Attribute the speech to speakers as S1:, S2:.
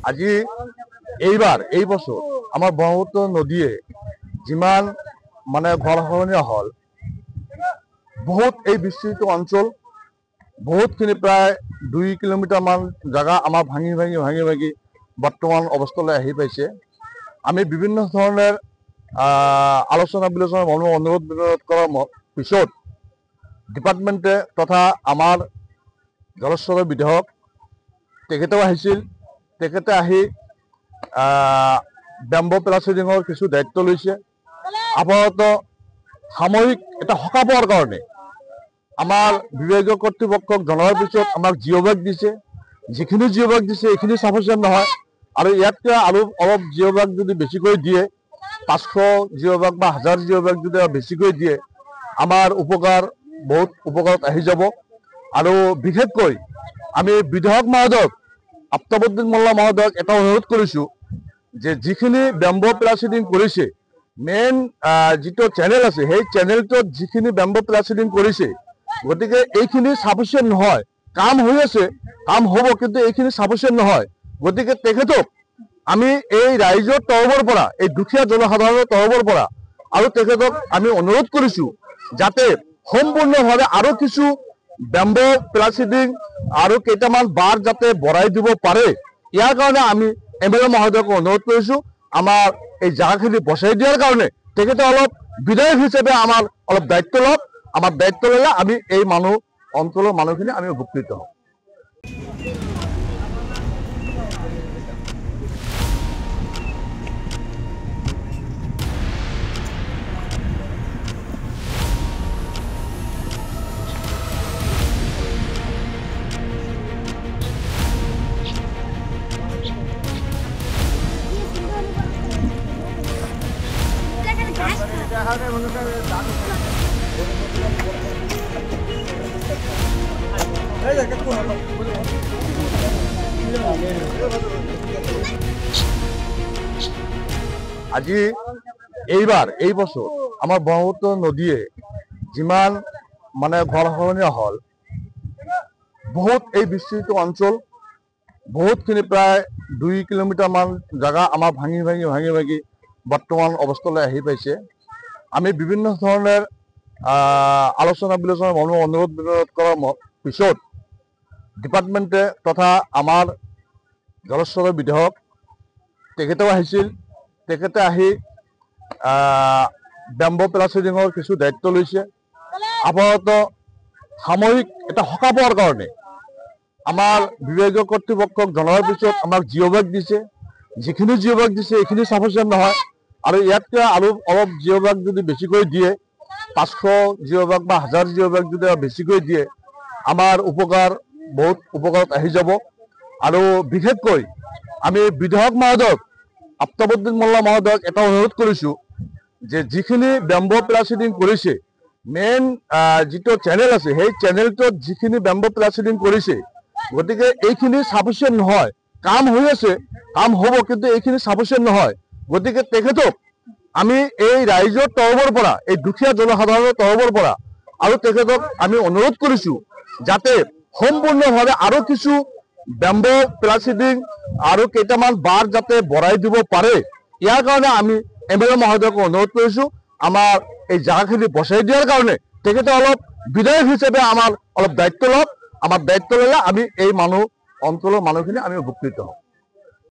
S1: আজি এইবাৰ এই বছৰ আমাৰ ব্ৰহ্মপুত্ৰ নদীয়ে যিমান মানে গঢ় হল বহুত এই বিস্তৃত অঞ্চল বহুতখিনি প্ৰায় 2 কিলোমিটাৰ মান জায়গা আমাৰ ভাঙি বৰ্তমান অৱস্থালৈ আহি পাইছে। আমি বিভিন্ন ধৰণৰ আলোচনা বিলোচনা অনুৰোধ বিনোধ কৰাৰ পিছত ডিপাৰ্টমেণ্টে তথা আমাৰ জলস্বৰৰ বিধায়ক তেখেতেও আহিছিল। তেখেতে আহি বেম্বো প্লাষ্টিঙৰ কিছু দায়িত্ব লৈছে। আপাতত সাময়িক এটা সকাহ পোৱাৰ কাৰণে আমাৰ বিভাগীয় কৰ্তৃপক্ষক জনোৱাৰ পিছত আমাক জিঅ' বেগ দিছে। যিখিনি জিঅ' বেগ দিছে এইখিনি সাফিচিয়েণ্ট নহয় আৰু ইয়াতকৈ আৰু অলপ জিঅ' বেগ যদি বেছিকৈ দিয়ে 500 জিঅ' বেগ বা 1000 জিঅ' বেগ যদি বেছিকৈ দিয়ে আমাৰ বহুত উপকাৰত আহি যাব। আৰু বিশেষকৈ আমি বিধায়ক মহোদয়ক আফতাবউদ্দিন মোল্লা মহোদয়ক এটা অনুৰোধ কৰিছোঁ যে যিখিনি বেম্বো প্লাষ্টিং কৰিছে মেইন যিটো চেনেল আছে সেই চেনেলটোত যিখিনি বেম্বো প্লাষ্টিং কৰিছে গতিকে এইখিনি সাফিচিয়েণ্ট নহয়। কাম হৈ আছে, কাম হ'ব, কিন্তু এইখিনি সাফিচিয়েণ্ট নহয়। গতিকে তেখেতক আমি এই ৰাইজৰ তৰফৰ পৰা এই দুখীয়া জনসাধাৰণৰ তৰফৰ পৰা আৰু তেখেতক আমি অনুৰোধ কৰিছোঁ যাতে সম্পূৰ্ণভাৱে আৰু কিছু বেম্বো প্লাষ্টিং আৰু কেইটামান বাৰ যাতে বঢ়াই দিব পাৰে। ইয়াৰ কাৰণে আমি এমএলএ মহোদয়ক অনুৰোধ কৰিছোঁ আমাৰ এই জাগাখিনি বচাই দিয়াৰ কাৰণে তেখেতে অলপ বিধায়ক হিচাপে আমাৰ অলপ দায়িত্ব লওক। আমাৰ দায়িত্ব ল'লে আমি এই অঞ্চলৰ মানুহখিনি আমি উপকৃত হ'ম। আজি এইবাৰ এই বছৰ আমাৰ ব্ৰহ্মপুত্ৰ নদীয়ে যিমান মানে গঢ় হল বহুত এই বিস্তৃত অঞ্চল বহুতখিনি প্ৰায় 2 কিলোমিটাৰ মান জায়গা আমাৰ ভাঙি বৰ্তমান অৱস্থালৈ আহি পাইছে। আমি বিভিন্ন ধৰণৰ আলোচনা বিলোচনা অনুৰোধ বিনোধ কৰাৰ পিছত ডিপাৰ্টমেণ্টে তথা আমাৰ জলস্বৰৰ বিধায়ক তেখেতেও আহিছিল। তেখেতে আহি বেম্বো প্লাষ্টিঙৰ কিছু দায়িত্ব লৈছে। আপাতত সাময়িক এটা সকাহ পোৱাৰ কাৰণে আমাৰ বিভাগীয় কৰ্তৃপক্ষক জনোৱাৰ পিছত আমাক জিঅ' বেগ দিছে। যিখিনি জিঅ' বেগ দিছে এইখিনি সাফিচিয়েণ্ট নহয় আৰু ইয়াতকৈ আৰু অলপ জিঅ' বেগ যদি বেছিকৈ দিয়ে 500 জিঅ' বেগ বা 1000 জিঅ' বেগ যদি বেছিকৈ দিয়ে আমাৰ বহুত উপকাৰত আহি যাব। আৰু বিশেষকৈ আমি বিধায়ক মহোদয়ক আফতাবউদ্দিন মোল্লা মহোদয়ক এটা অনুৰোধ কৰিছোঁ যে যিখিনি বেম্বো প্লাষ্টিং কৰিছে মেইন যিটো চেনেল আছে সেই চেনেলটোত যিখিনি বেম্বো প্লাষ্টিং কৰিছে গতিকে এইখিনি সাফিচিয়েণ্ট নহয়। কাম হৈ আছে, কাম হ'ব, কিন্তু এইখিনি সাফিচিয়েণ্ট নহয়। গতিকে তেখেতক আমি এই ৰাইজৰ তৰফৰ পৰা এই দুখীয়া জনসাধাৰণৰ তৰফৰ পৰা আৰু তেখেতক আমি অনুৰোধ কৰিছোঁ যাতে সম্পূৰ্ণভাৱে আৰু কিছু বেম্বো প্লাষ্টিং আৰু কেইটামান বাৰ যাতে বঢ়াই দিব পাৰে। ইয়াৰ কাৰণে আমি এমএলএ মহোদয়ক অনুৰোধ কৰিছোঁ আমাৰ এই জাগাখিনি বচাই দিয়াৰ কাৰণে তেখেতে অলপ বিধায়ক হিচাপে আমাৰ অলপ দায়িত্ব লওক। আমাৰ দায়িত্ব ল'লে আমি এই অঞ্চলৰ মানুহখিনি আমি উপকৃত হ'ম।